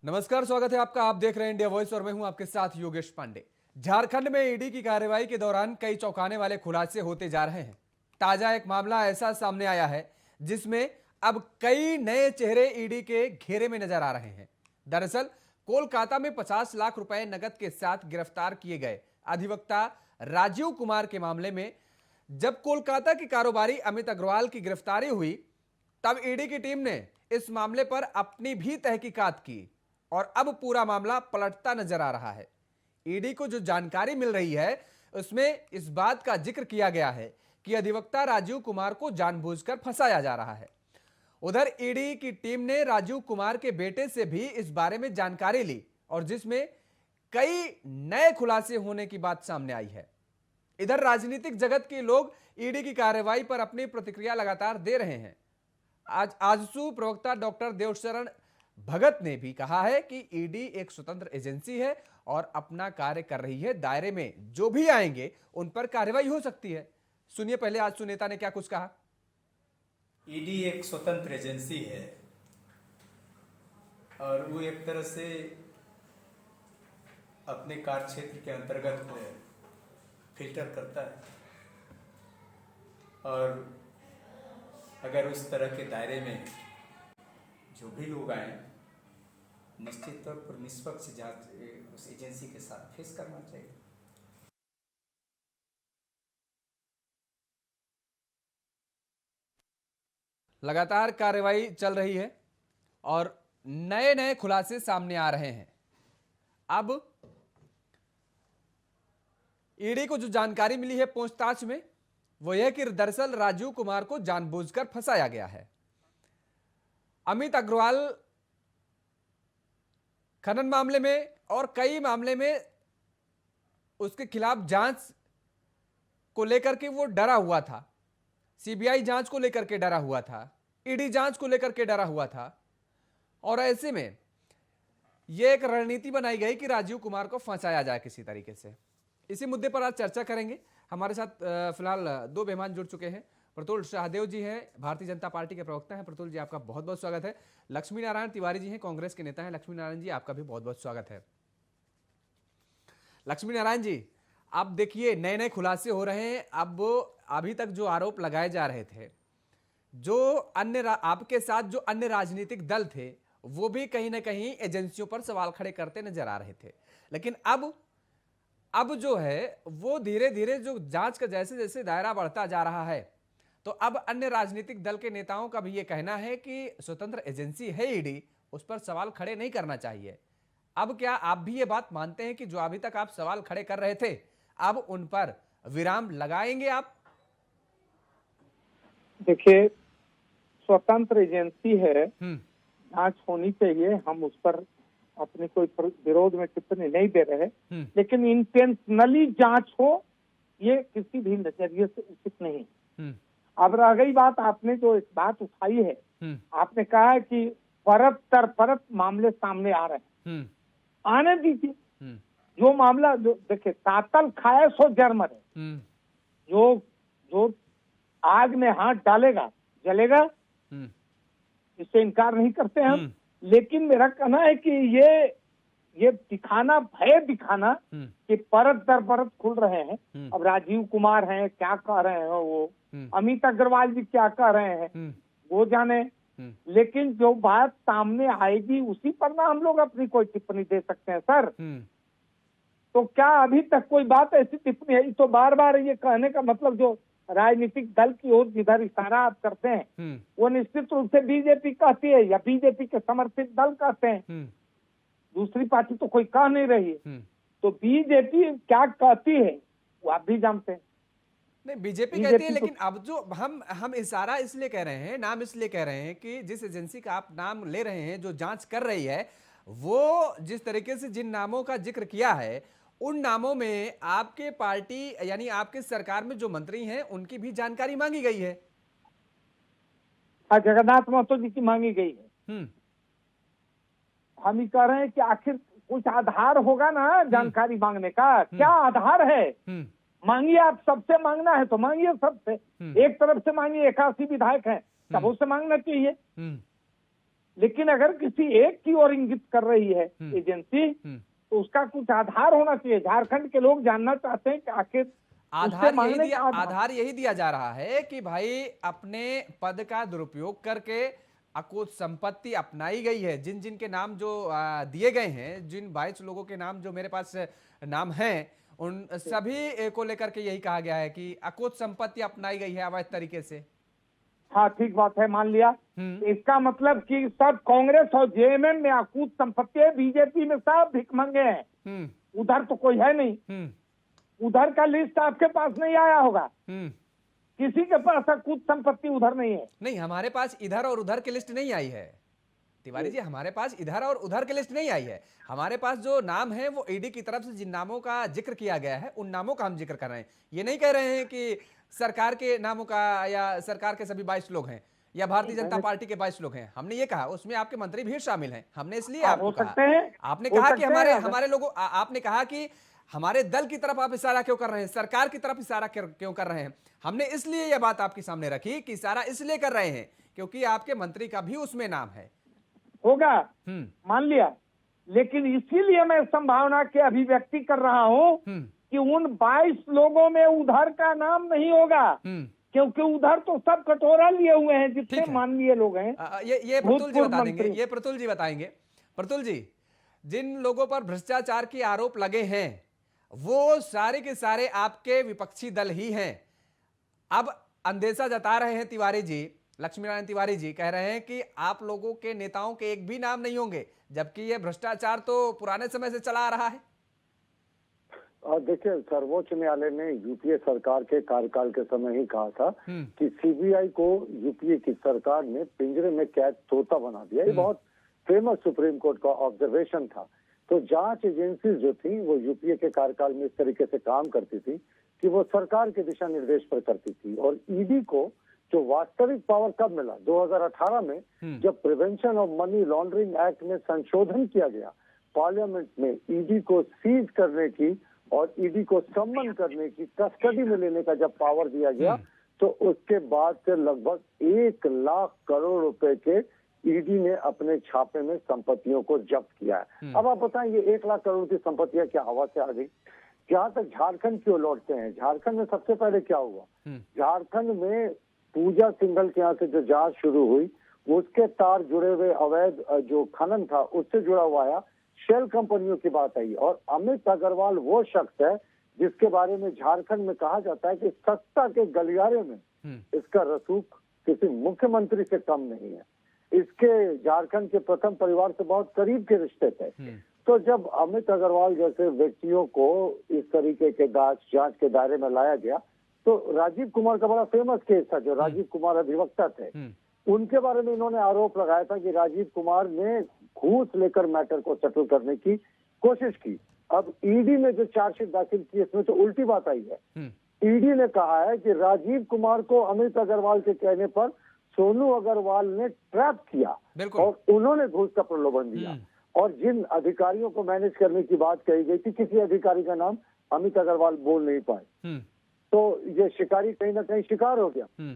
नमस्कार, स्वागत है आपका। आप देख रहे हैं इंडिया वॉइस और मैं हूं आपके साथ योगेश पांडे। झारखंड में ईडी की कार्रवाई के दौरान कई चौंकाने वाले खुलासे होते जा रहे हैं। ताजा एक मामला ऐसा सामने आया है जिसमें अब कई नए चेहरे ईडी के घेरे में नजर आ रहे हैं। दरअसल कोलकाता में 50 लाख रुपए नकद के साथ गिरफ्तार किए गए अधिवक्ता राजीव कुमार के मामले में जब कोलकाता के कारोबारी अमित अग्रवाल की गिरफ्तारी हुई, तब ईडी की टीम ने इस मामले पर अपनी भी तहकीकात की और अब पूरा मामला पलटता नजर आ रहा है। ईडी को जो जानकारी मिल रही है उसमें इस बात का जिक्र किया गया है कि अधिवक्ता राजीव कुमार को जानबूझकर फंसाया जा रहा है। उधर ईडी की टीम ने राजीव कुमार के बेटे से भी इस बारे में जानकारी ली और जिसमें कई नए खुलासे होने की बात सामने आई है। इधर राजनीतिक जगत के लोग ईडी की कार्रवाई पर अपनी प्रतिक्रिया लगातार दे रहे हैं। आज आजसू प्रवक्ता डॉक्टर देवशरण भगत ने भी कहा है कि ईडी एक स्वतंत्र एजेंसी है और अपना कार्य कर रही है। दायरे में जो भी आएंगे उन पर कार्रवाई हो सकती है। सुनिए पहले आजसू नेता ने क्या कुछ कहा। ईडी एक स्वतंत्र एजेंसी है और वो एक तरह से अपने कार्य क्षेत्र के अंतर्गत को फिल्टर करता है और अगर उस तरह के दायरे में जो भी लोग आए, निश्चित तौर पर निष्पक्ष जांच उस एजेंसी के साथ फेस करना चाहिए। लगातार कार्रवाई चल रही है और नए नए खुलासे सामने आ रहे हैं। अब ईडी को जो जानकारी मिली है पूछताछ में वो यह कि दरअसल राजीव कुमार को जानबूझकर फंसाया गया है। अमित अग्रवाल खनन मामले में और कई मामले में उसके खिलाफ जांच को लेकर के वो डरा हुआ था। सीबीआई जांच को लेकर के डरा हुआ था, ईडी जांच को लेकर के डरा हुआ था और ऐसे में यह एक रणनीति बनाई गई कि राजीव कुमार को फंसाया जाए किसी तरीके से। इसी मुद्दे पर आज चर्चा करेंगे। हमारे साथ फिलहाल दो मेहमान जुड़ चुके हैं। प्रतुल शाहदेव जी हैं, भारतीय जनता पार्टी के प्रवक्ता हैं। प्रतुल जी, आपका बहुत बहुत स्वागत है। लक्ष्मी नारायण तिवारी जी हैं, कांग्रेस के नेता हैं। लक्ष्मी नारायण जी, आपका भी बहुत बहुत स्वागत है। लक्ष्मी नारायण जी, आप देखिए नए नए खुलासे हो रहे हैं। अब अभी तक जो आरोप लगाए जा रहे थे, जो आपके साथ जो अन्य राजनीतिक दल थे वो भी कहीं ना कहीं एजेंसियों पर सवाल खड़े करते नजर आ रहे थे, लेकिन अब जो है वो धीरे धीरे जो जांच का जैसे जैसे दायरा बढ़ता जा रहा है, तो अब अन्य राजनीतिक दल के नेताओं का भी ये कहना है कि स्वतंत्र एजेंसी है ईडी, उस पर सवाल खड़े नहीं करना चाहिए। अब क्या आप भी ये बात मानते हैं कि जो अभी तक आप सवाल खड़े कर रहे थे अब उन पर विराम लगाएंगे आप? देखिए, स्वतंत्र एजेंसी है, जांच होनी चाहिए। हम उस पर अपनी कोई विरोध में टिप्पणी नहीं दे रहे, लेकिन इंटेंशनली जांच हो ये किसी भी नजरिए से उचित नहीं। अब रह गई बात, आपने जो इस बात उठाई है, आपने कहा है कि परत दर परत मामले सामने आ रहे हैं। आने दीजिए। जो मामला जो देखिए, तातल खाए सो जर मरे। जो आग में हाथ डालेगा जलेगा, इससे इनकार नहीं करते हम। लेकिन मेरा कहना है कि ये दिखाना, भय दिखाना कि परत दर परत खुल रहे हैं। अब राजीव कुमार हैं, क्या कह रहे हैं वो, अमित अग्रवाल जी क्या कह रहे हैं वो जाने, लेकिन जो बात सामने आएगी उसी पर ना हम लोग अपनी कोई टिप्पणी दे सकते हैं सर। तो क्या अभी तक कोई बात ऐसी टिप्पणी है? तो बार बार ये कहने का मतलब, जो राजनीतिक दल की ओर जिधर इशारा आप करते हैं वो निश्चित रूप से बीजेपी कहती है या बीजेपी के समर्थित दल कहते हैं। दूसरी पार्टी तो कोई कह नहीं रही है। तो बीजेपी क्या कहती है वो आप भी जानते हैं। नहीं, बीजेपी कहती है, लेकिन अब जो हम इशारा इसलिए कह रहे हैं, नाम इसलिए कह रहे हैं कि जिस एजेंसी का आप नाम ले रहे हैं, जो जांच कर रही है, वो जिस तरीके से जिन नामों का जिक्र किया है, उन नामों में आपके पार्टी यानी आपके सरकार में जो मंत्री हैं उनकी भी जानकारी मांगी गई है। हाँ, जगन्नाथ महतो जी की मांगी गई है। हम ही कह रहे हैं कि आखिर कुछ आधार होगा ना जानकारी मांगने का। क्या आधार है? मांगिए, आप सबसे मांगना है तो मांगिए सबसे। एक तरफ से मांगिए, 81 विधायक हैं, सबों से मांगना चाहिए। लेकिन अगर किसी एक की ओर इंगित कर रही है एजेंसी, तो उसका कुछ आधार होना चाहिए। झारखंड के लोग जानना चाहते हैं कि आखिर उससे मांगने का आधार यही दिया जा रहा है कि भाई अपने पद का दुरुपयोग करके अकुत संपत्ति अपनाई गई है। जिन जिन के नाम जो दिए गए हैं, जिन 22 लोगों के नाम जो मेरे पास नाम हैं, उन सभी को लेकर के यही कहा गया है कि अकुत संपत्ति अपनाई गई है अवैध तरीके से। हाँ, ठीक बात है, मान लिया। इसका मतलब कि सब कांग्रेस और जेएमएम में अकूत संपत्ति है, बीजेपी में सब भिखमंगे हैं। उधर तो कोई है नहीं। उधर का लिस्ट आपके पास नहीं आया होगा, किसी के पास अकूत संपत्ति उधर नहीं है। नहीं, हमारे पास इधर और उधर की लिस्ट नहीं आई है तिवारी जी, हमारे पास इधर और उधर की लिस्ट नहीं आई है। हमारे पास जो नाम है वो ईडी की तरफ से जिन नामों का जिक्र किया गया है उन नामों का हम जिक्र कर रहे हैं। ये नहीं कह रहे हैं कि सरकार के नामों का या सरकार के सभी 22 लोग हैं या भारतीय जनता पार्टी के 22 लोग हैं। हमने ये कहा उसमें आपके मंत्री भी शामिल हैं। हमने इसलिए आपको कहा, आपने कहा कि हमारे लोगों, आपने कहा कि हमारे दल की तरफ आप इशारा क्यों कर रहे हैं, सरकार की तरफ इशारा क्यों कर रहे हैं। हमने इसलिए यह बात आपके सामने रखी कि इशारा इसलिए कर रहे हैं क्योंकि आपके मंत्री का भी उसमें नाम है। होगा, मान लिया, लेकिन इसीलिए मैं संभावना की अभिव्यक्ति कर रहा हूं कि उन 22 लोगों में उधर का नाम नहीं होगा, क्योंकि उधर तो सब कटोरा लिए हुए हैं जितने माननीय लोग हैं। ये प्रतुल जी बता देंगे, ये प्रतुल जी बताएंगे। प्रतुल जी, जिन लोगों पर भ्रष्टाचार के आरोप लगे हैं वो सारे के सारे आपके विपक्षी दल ही हैं। अब अंदेशा जता रहे हैं तिवारी जी, लक्ष्मी नारायण तिवारी जी कह रहे हैं कि आप लोगों के नेताओं के एक भी नाम नहीं होंगे, जबकि ये भ्रष्टाचार तो पुराने समय से चला आ रहा है। देखिए, सर्वोच्च न्यायालय ने यूपीए सरकार के कार्यकाल के समय ही कहा था कि सीबीआई को यूपीए की सरकार ने पिंजरे में कैद तोता बना दिया। ये बहुत फेमस सुप्रीम कोर्ट का ऑब्जर्वेशन था। तो जांच एजेंसी जो थी वो यूपीए के कार्यकाल में इस तरीके से काम करती थी कि वो सरकार के दिशा निर्देश पर करती थी। और ईडी को जो वास्तविक पावर कब मिला, 2018 में, जब prevention of money laundering act में संशोधन किया गया, पार्लियामेंट में ईडी को सीज करने की और ईडी को सम्मन करने की, कस्टडी में लेने का जब पावर दिया गया, तो उसके बाद से लगभग 1 लाख करोड़ रुपए के ईडी ने अपने छापे में संपत्तियों को जब्त किया है। अब आप बताएं, ये 1 लाख करोड़ की संपत्तियां क्या हवा से आ गई? जहां तक झारखंड की ओर लौटते हैं, झारखंड में सबसे पहले क्या हुआ? झारखंड में पूजा सिंघल के यहाँ से जो जांच शुरू हुई, उसके तार जुड़े हुए अवैध जो खनन था उससे जुड़ा हुआ आया, शेल कंपनियों की बात आई। और अमित अग्रवाल वो शख्स है जिसके बारे में झारखंड में कहा जाता है कि सत्ता के गलियारे में इसका रसूख किसी मुख्यमंत्री से कम नहीं है। इसके झारखंड के प्रथम परिवार से बहुत करीब के रिश्ते थे। तो जब अमित अग्रवाल जैसे व्यक्तियों को इस तरीके के जांच के दायरे में लाया गया, तो राजीव कुमार का बड़ा फेमस केस था, जो राजीव कुमार अधिवक्ता थे, उनके बारे में इन्होंने आरोप लगाया था कि राजीव कुमार ने घूस लेकर मैटर को सेटल करने की कोशिश की। अब ईडी ने जो चार्जशीट दाखिल की, इसमें तो उल्टी बात आई है। ईडी ने कहा है कि राजीव कुमार को अमित अग्रवाल के कहने पर सोनू अग्रवाल ने ट्रैप किया और उन्होंने घूस का प्रलोभन दिया। और जिन अधिकारियों को मैनेज करने की बात कही गई थी, किसी अधिकारी का नाम अमित अग्रवाल बोल नहीं पाए। तो ये शिकारी कहीं ना कहीं शिकार हो गया।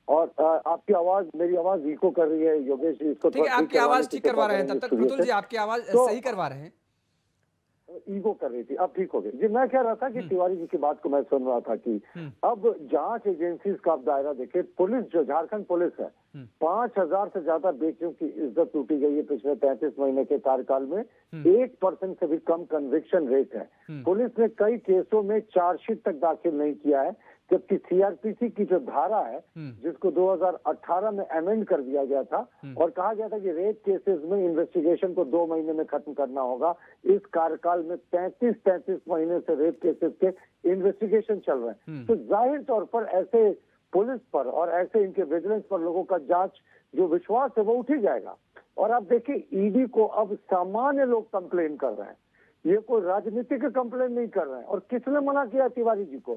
और आपकी आवाज, मेरी आवाज इको कर रही है योगेश जी, इसको ठीक है, आपकी आवाज ठीक करवा रहे हैं। तब तक प्रतुल जी आपकी आवाज सही करवा रहे हैं। ईगो कर रही थी, अब ठीक हो गई जी। मैं कह रहा था कि तिवारी जी की बात को मैं सुन रहा था कि अब जांच एजेंसीज का आप दायरा देखे। पुलिस, जो झारखंड पुलिस है, 5000 से ज्यादा बेटियों की इज्जत लूटी गई है पिछले 33 महीने के कार्यकाल में। 1% से भी कम कन्विक्शन रेट है। पुलिस ने कई केसों में चार्जशीट तक दाखिल नहीं किया है, जबकि सीआरपीसी की जो धारा है, जिसको 2018 में अमेंड कर दिया गया था और कहा गया था कि रेप केसेस में इन्वेस्टिगेशन को 2 महीने में खत्म करना होगा, इस कार्यकाल में 33 महीने से रेप केसेस के इन्वेस्टिगेशन चल रहे हैं। तो जाहिर तौर पर ऐसे पुलिस पर और ऐसे इनके विजिलेंस पर लोगों का जांच जो विश्वास है वो उठ ही जाएगा। और आप देखिए, ईडी को अब सामान्य लोग कंप्लेन कर रहे हैं, ये कोई राजनीतिक कंप्लेन नहीं कर रहे हैं। और किसने मना किया तिवारी जी को?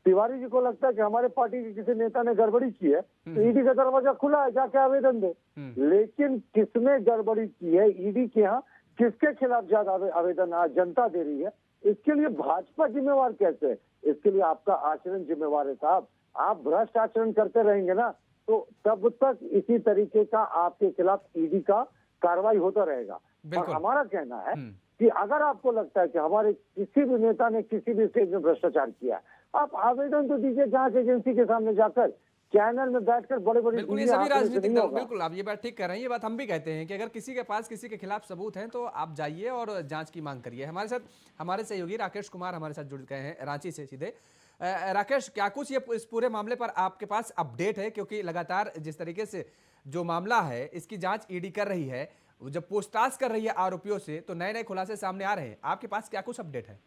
तिवारी जी को लगता है कि हमारे पार्टी के किसी नेता ने गड़बड़ी की है, तो ईडी का दरवाजा खुला है, जाके आवेदन दे। लेकिन किसने गड़बड़ी की है ईडी के यहाँ, किसके खिलाफ ज्यादा आवेदन जनता दे रही है, इसके लिए भाजपा जिम्मेवार कैसे है? इसके लिए आपका आचरण जिम्मेवार है साहब। आप भ्रष्ट आचरण करते रहेंगे ना, तो तब तक इसी तरीके का आपके खिलाफ ईडी का कार्रवाई होता रहेगा। और बिल्कुल। हमारा कहना है कि अगर आपको लगता है कि हमारे किसी भी नेता ने किसी भी स्टेज में भ्रष्टाचार किया, आप आवेदन तो दीजिए जांच एजेंसी के सामने जाकर, चैनल में बैठकर बड़े बड़े। बिल्कुल, ये सभी राजनीतिक दल, बिल्कुल आप ये बात ठीक कर रहे हैं, ये बात हम भी कहते हैं कि अगर किसी के पास किसी के खिलाफ सबूत हैं तो आप जाइए और जांच की मांग करिए। हमारे साथ हमारे सहयोगी राकेश कुमार हमारे साथ जुड़ गए हैं रांची से सीधे। राकेश, क्या कुछ ये इस पूरे मामले पर आपके पास अपडेट है, क्योंकि लगातार जिस तरीके से जो मामला है इसकी जांच ईडी कर रही है, जब पूछताछ कर रही है आरोपियों से, तो नए नए खुलासे सामने आ रहे हैं, आपके पास क्या कुछ अपडेट है?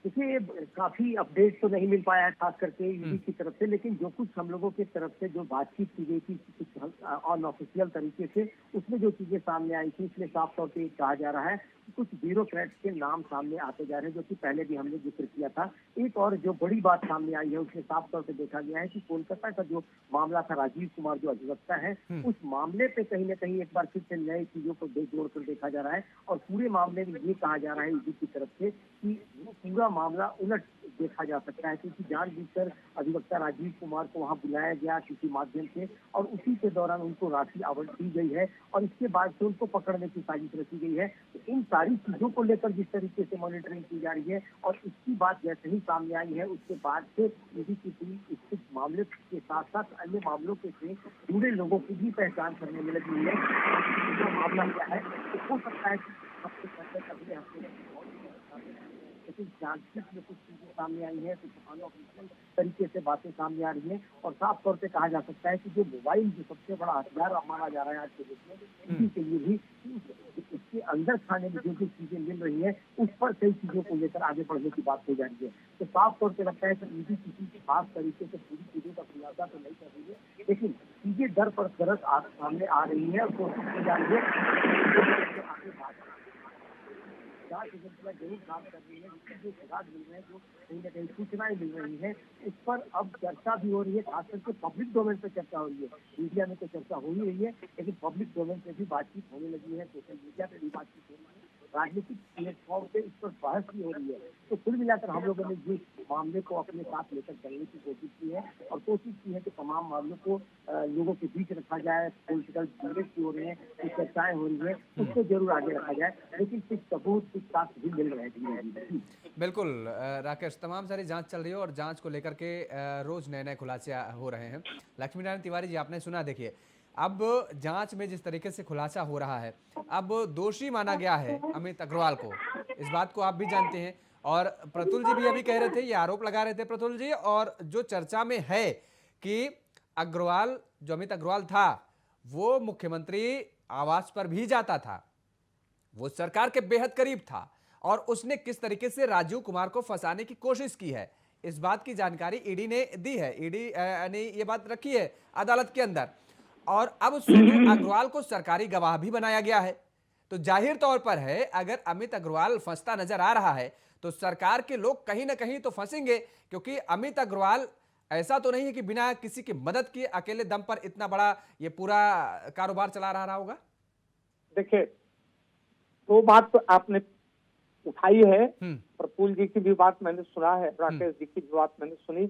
देखिए, काफी अपडेट तो नहीं मिल पाया है खास करके ईडी की तरफ से, लेकिन जो कुछ हम लोगों की तरफ से जो बातचीत की गई थी कुछ अनऑफिशियल तरीके से, उसमें जो चीजें सामने आई थी, इसमें साफ तौर पे कहा जा रहा है कि कुछ ब्यूरोक्रेट्स के नाम सामने आते जा रहे हैं, जो कि पहले भी हमने जिक्र किया था। एक और जो बड़ी बात सामने आई है उसमें साफ तौर पे देखा गया है कि कोलकाता का जो मामला था, राजीव कुमार जो अधिवक्ता है, उस मामले पे कहीं ना कहीं एक बार फिर से नई चीजों को जोड़ कर देखा जा रहा है। और पूरे मामले में ये कहा जा रहा है ईडी की तरफ से कि वो पूरा मामला उलट देखा जा सकता है, क्योंकि जानबूझकर अधिवक्ता राजीव कुमार को वहां बुलाया गया किसी माध्यम से, और उसी के दौरान उनको राशि आवंटित दी गई है और इसके बाद से उनको पकड़ने की साजिश रची गई है। तो इन सारी चीजों को लेकर जिस तरीके से मॉनिटरिंग की जा रही है, और इसकी बात जैसे ही सामने आई है उसके बाद से ईडी की टीम इस मामले के साथ साथ अन्य मामलों के से जुड़े लोगों की भी पहचान करने में लगी है। तो मामला क्या है, तो हो सकता है कि हफ्ते तक अगले हफ्ते में, लेकिन जांच में कुछ चीजें सामने आई है, कुछ अनऑफिशियल तरीके से बातें सामने आ रही हैं, और साफ तौर पे कहा जा सकता है कि जो मोबाइल जो सबसे बड़ा हथियार माना जा रहा है आज के देश में, इसी के लिए भी इसके अंदर खाने में जो जो चीजें मिल रही है उस पर कई चीजों को लेकर आगे बढ़ने की बात हो जा रही है। तो साफ तौर पे लगता है कि ईडी किसी खास तरीके से पूरी चीजों का खुलासा तो नहीं कर रही है, लेकिन चीजें दर पर दरस सामने आ रही है और कोशिश की जा रही है। जांच एजेंसियां जरूर काम कर रही है, जो सुराग मिल रहे हैं, जो कहीं न कहीं सूचनाएं मिल रही हैं, उस पर अब चर्चा भी हो रही है। खास करके पब्लिक डोमेन पे चर्चा हो रही है। मीडिया में तो चर्चा हो ही रही है, लेकिन पब्लिक डोमेन पे भी बातचीत होने लगी है, सोशल मीडिया पे भी बातचीत हो रही है, राजनीतिक प्लेटफॉर्म पे इस पर बहस भी हो रही है। तो कुल मिलाकर हम लोगों ने जिस मामले को अपने साथ लेकर चलने की कोशिश की है, और कोशिश की है कि तमाम मामलों को लोगों के बीच रखा जाए, पॉलिटिकल डिबेट हो रहे हैं, कुछ चर्चाएं हो रही है, उसको जरूर आगे रखा जाए, लेकिन कुछ सबूत कुछ साक्ष्य भी मिल रहे हैं। बिल्कुल राकेश, तमाम सारी जांच चल रही है और जांच को लेकर के रोज नए नए खुलासे हो रहे हैं। लक्ष्मी नारायण तिवारी जी, आपने सुना, देखिए अब जांच में जिस तरीके से खुलासा हो रहा है, अब दोषी माना गया है अमित अग्रवाल को, इस बात को आप भी जानते हैं, और प्रतुल जी भी अभी कह रहे थे, ये आरोप लगा रहे थे प्रतुल जी, और जो चर्चा में है कि अग्रवाल, जो अमित अग्रवाल था, वो मुख्यमंत्री आवास पर भी जाता था, वो सरकार के बेहद करीब था, और उसने किस तरीके से राजीव कुमार को फंसाने की कोशिश की है, इस बात की जानकारी ईडी ने दी है। ईडी ने ये बात रखी है अदालत के अंदर, और अब सोनू अग्रवाल को सरकारी गवाह भी बनाया गया है। तो जाहिर तौर पर है, अगर अमित अग्रवाल फंसता नजर आ रहा है तो सरकार के लोग कहीं ना कहीं तो फंसेंगे, क्योंकि अमित अग्रवाल ऐसा तो नहीं है कि बिना किसी की मदद के अकेले दम पर इतना बड़ा ये पूरा कारोबार चला रहा होगा। देखिए, तो बात तो आपने उठाई है, प्रफुल्ल जी की भी बात मैंने सुना है, राकेश जी की भी बात मैंने सुनी,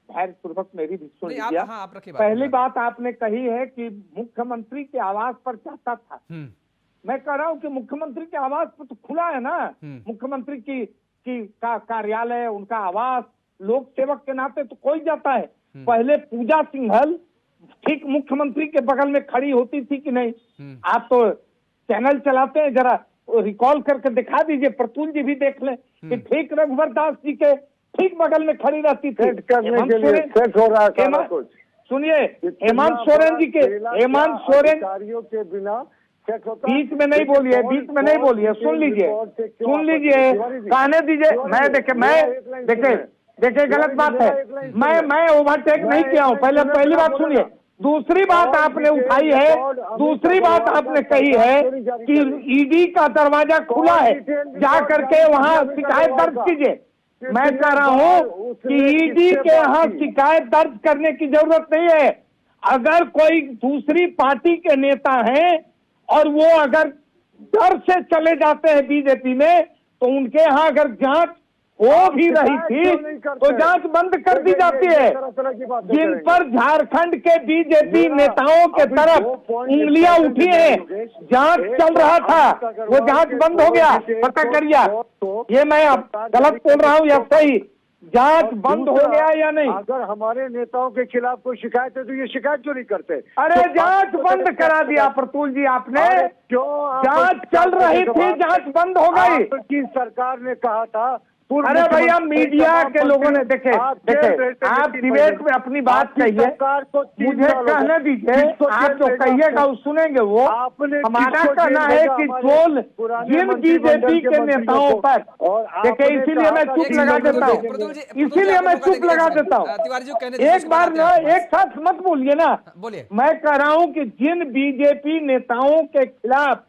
धैर्य पूर्वक मेरी भी सुन लिया। पहली बात आपने कही है कि मुख्यमंत्री के आवास पर जाता था। मैं कह रहा हूं कि मुख्यमंत्री के आवास पर तो खुला है ना, मुख्यमंत्री की कार्यालय, उनका आवास, लोक सेवक के नाते तो कोई जाता है। पहले पूजा सिंघल ठीक मुख्यमंत्री के बगल में खड़ी होती थी कि नहीं? आप तो चैनल चलाते हैं, जरा रिकॉल करके दिखा दीजिए, प्रतुल जी भी देख लें कि ठीक रघुवर दास जी के ठीक बगल में खड़ी रहती थी। सुनिए, हेमंत सोरेन जी के, हेमंत सोरेन के बिना बीच में नहीं बोलिए, बीच में नहीं बोलिए, सुन लीजिए, कहने दीजिए। मैं देखिए गलत बात है, मैं ओवरटेक नहीं किया हूँ। पहली बात सुनिए, दूसरी बात आपने उठाई है, दूसरी बात आपने कही है कि ईडी का दरवाजा खुला है, जा करके वहाँ शिकायत दर्ज कीजिए। मैं कह रहा हूँ कि ईडी के यहाँ शिकायत दर्ज करने की जरूरत नहीं है। अगर कोई दूसरी पार्टी के नेता हैं और वो अगर डर से चले जाते हैं बीजेपी में, तो उनके यहाँ अगर जांच हो भी रही थी तो जांच बंद कर दी जाती है। जिन पर झारखंड के बीजेपी नेताओं के तरफ उंगलियां उठी हैं, जांच चल रहा था, वो जांच बंद हो गया, पता करिए। ये मैं अब गलत बोल रहा हूँ या सही? जांच बंद हो गया या नहीं? अगर हमारे नेताओं के खिलाफ कोई शिकायत है तो ये शिकायत क्यों नहीं करते? अरे जांच बंद करा दिया प्रतुल जी आपने। क्यों? जांच चल रही थी, जांच बंद हो गई। आपकी सरकार ने कहा था। अरे भैया, मीडिया के लोगों ने देखे आप डिबेट में अपनी बात कहिए, मुझे कहने दीजिए। आप जो कहिएगा वो सुनेंगे। वो हमारा कहना है कि ट्रोल जिन बीजेपी के नेताओं पर, देखिए इसीलिए मैं चुप लगा देता हूँ, इसीलिए मैं चुप लगा देता हूँ। एक बार ना एक साथ मत बोलिए ना। बोलिए। मैं कह रहा हूँ कि जिन बीजेपी नेताओं के खिलाफ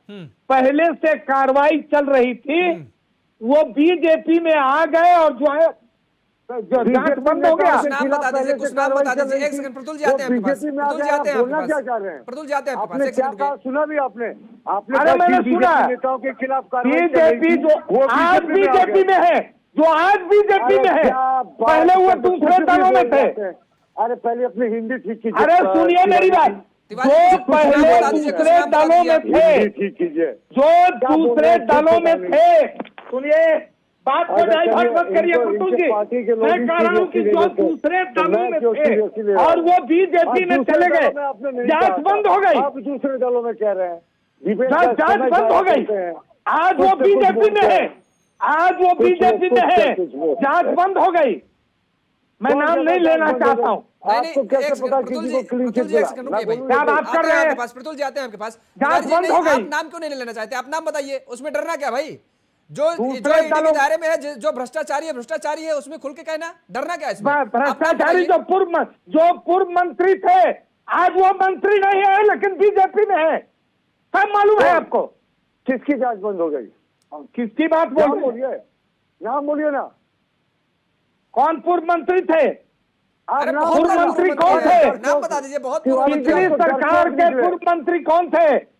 पहले से कार्रवाई चल रही थी वो बीजेपी में आ गए और जो है जो जांच बंद हो गया। कुछ नाम बता दीजिए, कुछ नाम बता दीजिए। एक सेकंड, प्रतुल जी आते हैं आपके पास। प्रतुल जी आते हैं आपके पास। क्या चाह रहे हैं? प्रतुल जी आते हैं आपके आपने पास। क्या कहा? सुना भी आपने? अरे मैंने सुना, नेताओं के खिलाफ कार्रवाई बीजेपी जो आज बीजेपी में है, जो आज बीजेपी में है, पहले वो दूसरे दलों में थे। अरे पहले अपनी हिंदी ठीक कीजिए। अरे सुनिए मेरी बात, जो पहले दूसरे दलों में थे, ठीक कीजिए। जो दूसरे दलों में थे, सुनिए बात को डाइवर्ट मत करिए प्रतुल जी। मैं कह रहा हूँ कि जो दूसरे दलों में थे और वो बीजेपी में चले गए, जांच बंद हो गई। आप दूसरे दलों में कह रहे हैं, जांच बंद हो गई। आज वो बीजेपी में है, आज वो बीजेपी में है, जांच बंद हो गई। मैं नाम नहीं लेना चाहता हूँ। आपको कैसे पता किसी को क्लीन चिट मिला? क्या बात कर रहे हैं? प्रतुल जी आते हैं आपके पास। जांच बंद हो गई। आप नाम क्यों नहीं लेना चाहते? आप नाम बताइए, उसमें डरना क्या भाई? जो ईडी दलों के दायरे में है, जो भ्रष्टाचारी है उसमें खुल के कहना, डरना क्या है इसमें? भ्रष्टाचारी जो पूर्व मंत्री थे, आज वो मंत्री नहीं है लेकिन बीजेपी में है। सब मालूम है आपको। किसकी जांच बंद हो गई? किसकी बात बोलिए? नाम बोलिए ना। कौन पूर्व मंत्री थे? अरे पूर्व मंत्री कौन थे? नाम बता दीजिए। बहुत पिछली सरकार के पूर्व मंत्री कौन थे?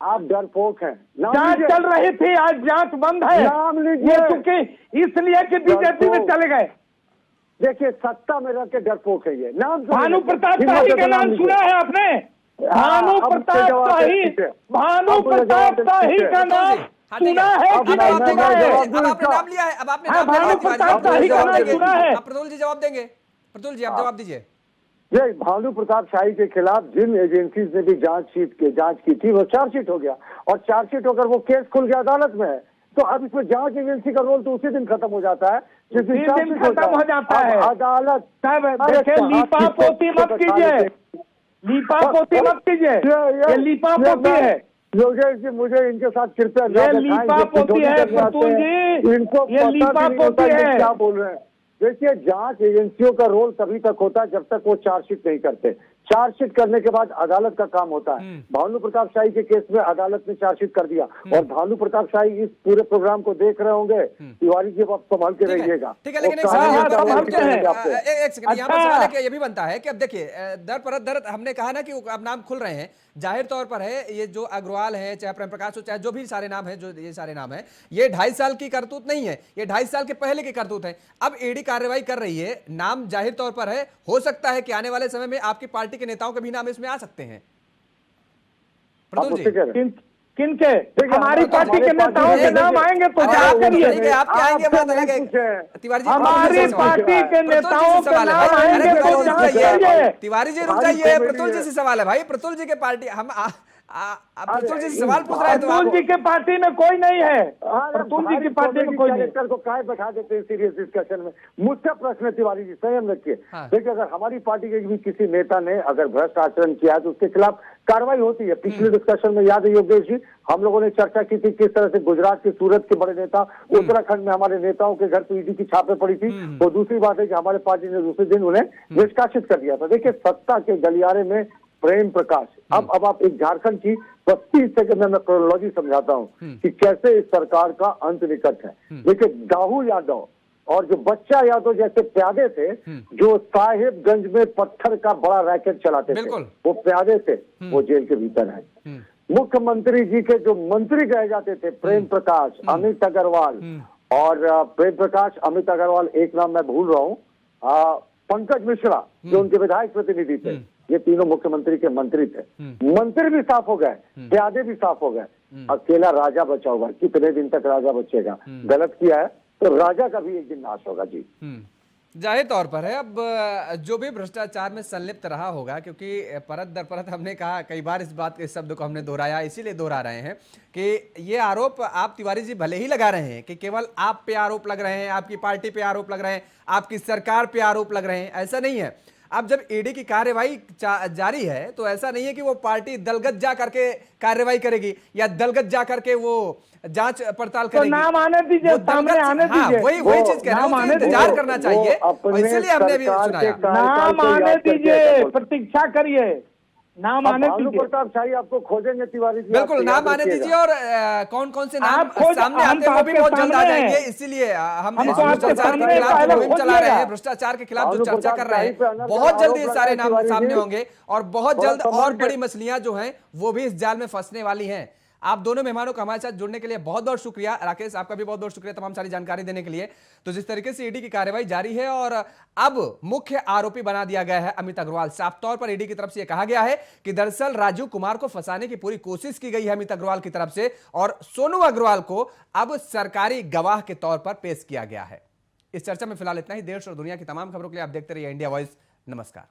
आप डरपोक हैं। जांच चल रही थी, आज जांच बंद है। नाम लीजिए। ये चूंकि इसलिए कि बीजेपी में चले गए। देखिए, सत्ता में रह के डरपोक है ये। नाम भानु प्रताप शाही का नाम सुना है आपने? भानु प्रताप शाही, भानु प्रताप शाही का नाम सुना है कि नहीं सुना है? अब आपने नाम लिया है, अब आपने नाम लिया है। भानु प्रताप शाही का नाम सुना है? प्रतुल जी जवाब देंगे। प्रतुल जी आप जवाब दीजिए। ये भानु प्रताप शाही के खिलाफ जिन एजेंसीज ने भी जांच की थी वो चार्जशीट हो गया, और चार्जशीट होकर वो केस खुल गया अदालत में। तो अब इसमें जांच एजेंसी का रोल तो उसी दिन खत्म हो जाता है जिस दिन खत्म हो जाता है अदालत। देखिए, लीपा पोती मत कीजिए, लीपा पोती मत कीजिए, ये लीपा पोती है। योगेश जी, मुझे इनके साथ कृपया ये लीपा पोती है प्रतुल जी, इनको ये लीपा पोती है। क्या बोल रहे हैं? देखिए, जांच एजेंसियों का रोल तभी तक होता है जब तक वो चार्जशीट नहीं करते। चार्जशीट करने के बाद अदालत का काम होता है। भानु प्रताप शाही के केस में अदालत ने चार्जशीट कर दिया, और भानु प्रताप शाही इस पूरे प्रोग्राम को देख रहे होंगे। तिवारी जी, आप संभाल के रहिएगा। ठीक है, लेकिन एक सवाल यहाँ पर ये भी बनता है कि अब देखिए, दर हमने कहा ना कि अब नाम खुल रहे हैं, जाहिर तौर पर है ये जो अग्रवाल है, चाहे प्रेम प्रकाश हो, चाहे जो भी सारे नाम है, जो ये सारे नाम है, ये 2.5 साल की करतूत नहीं है, ये 2.5 साल के पहले की करतूत है। अब ईडी कार्रवाई कर रही है, नाम जाहिर तौर पर है, हो सकता है कि आने वाले समय में आपकी पार्टी के नेताओं के भी नाम इसमें आ सकते हैं। प्रतुल जी, किनके? हमारी पार्टी के नेताओं के नाम आएंगे तो क्या करिए? आप क्या आएंगे? बात अलग है। तिवारी जी, हमारी पार्टी के नेताओं के नाम आएंगे तो जाइए। तिवारी जी रुक जाइए, प्रतुल जी से सवाल है भाई। प्रतुल जी के पार्टी हम प्रतुल जी से सवाल पूछ रहे हैं। प्रतुल जी के पार्टी में कोई नहीं है, प्रतुल जी की पार्टी में कोई नहीं। को काय बैठा देते हैं सीरियस डिस्कशन में? मुझसे प्रश्न है तिवारी जी, संयम रखिए। देखिए, अगर हमारी पार्टी के भी किसी नेता ने अगर भ्रष्ट आचरण किया है तो उसके खिलाफ कार्रवाई होती है। पिछले डिस्कशन में याद है योगेश जी, हम लोगों ने चर्चा की थी किस तरह से गुजरात के सूरत के बड़े नेता, उत्तराखंड में हमारे नेताओं के घर पर ईडी की छापे पड़ी थी। और दूसरी बात है कि हमारे पार्टी ने दूसरे दिन उन्हें निष्कासित कर दिया था। देखिए, सत्ता के गलियारे में प्रेम प्रकाश। अब आप एक झारखंड की 32 सेकंड में मैं क्रोनोलॉजी समझाता हूँ कि कैसे इस सरकार का अंत निकट है। देखिए, राहुल यादव और जो बच्चा यादव जैसे प्यादे थे, जो साहिबगंज में पत्थर का बड़ा रैकेट चलाते थे, वो प्यादे थे, वो जेल के भीतर है। मुख्यमंत्री जी के जो मंत्री कहे जाते थे, प्रेम प्रकाश, अमित अग्रवाल और प्रेम प्रकाश, अमित अग्रवाल, एक नाम मैं भूल रहा हूँ, पंकज मिश्रा जो उनके विधायक प्रतिनिधि थे, ये तीनों मुख्यमंत्री के मंत्री थे। मंत्री भी साफ हो गए, प्यादे भी साफ हो गए, अकेला राजा बचा होगा। कितने दिन तक राजा बचेगा? गलत किया है तो राजा का भी एक दिन नाश होगा जी। जाहिर तौर पर है। अब जो भी भ्रष्टाचार में संलिप्त रहा होगा, क्योंकि परत दर परत हमने कहा, कई बार इस शब्द को हमने दोहराया, इसीलिए दोहरा रहे हैं कि ये आरोप आप तिवारी जी भले ही लगा रहे हैं कि केवल आप पे आरोप लग रहे हैं, आपकी पार्टी पे आरोप लग रहे हैं, आपकी सरकार पे आरोप लग रहे हैं, ऐसा नहीं है। अब जब ईडी की कार्यवाही जारी है तो ऐसा नहीं है कि वो पार्टी दलगत जा करके कार्यवाही करेगी या दलगत जा करके वो जांच पड़ताल करेगी। तो नाम आने दीजिए, सामने आने दीजिए। वही चीज कह रहा हूं, इंतजार करना चाहिए, इसलिए हमने भी सुनाया। नाम आने दीजिए, प्रतीक्षा करिए, नाम आने भानु दीजिए। प्रताप शाही आपको खोजेंगे तिवारी जी, बिल्कुल, आप नाम याद आने रखिएगा। दीजिए और कौन कौन से नाम खोज, सामने हम आते हैं वो भी आपके बहुत जल्द आ सामने जाएंगे। हैं। इसीलिए हम हम इस तो आपके भ्रष्टाचार के सामने खिलाफ पहले मुहिम चला रहे हैं, खोजिएगा। भ्रष्टाचार के खिलाफ जो भानु चर्चा प्रताप कर रहे शाही पे हैं, अनर्गल बहुत जल्द ये आरोप सारे लगा नाम तिवारी सामने जी। होंगे और बहुत थोड़ा जल्द और संभल के- बड़ी मछलियां जो हैं वो भी इस जाल में फंसने वाली हैं। आप दोनों मेहमानों का हमारे साथ जुड़ने के लिए बहुत बहुत शुक्रिया। राकेश, आपका भी बहुत बहुत शुक्रिया तमाम सारी जानकारी देने के लिए। तो जिस तरीके से ईडी की कार्रवाई जारी है और अब मुख्य आरोपी बना दिया गया है अमित अग्रवाल। साफ तौर पर ईडी की तरफ से यह कहा गया है कि दरअसल राजीव कुमार को फंसाने की पूरी कोशिश की गई है अमित अग्रवाल की तरफ से और सोनू अग्रवाल को अब सरकारी गवाह के तौर पर पेश किया गया है। इस चर्चा में फिलहाल इतना ही। देश और दुनिया की तमाम खबरों के लिए आप देखते रहिए इंडिया वॉइस। नमस्कार।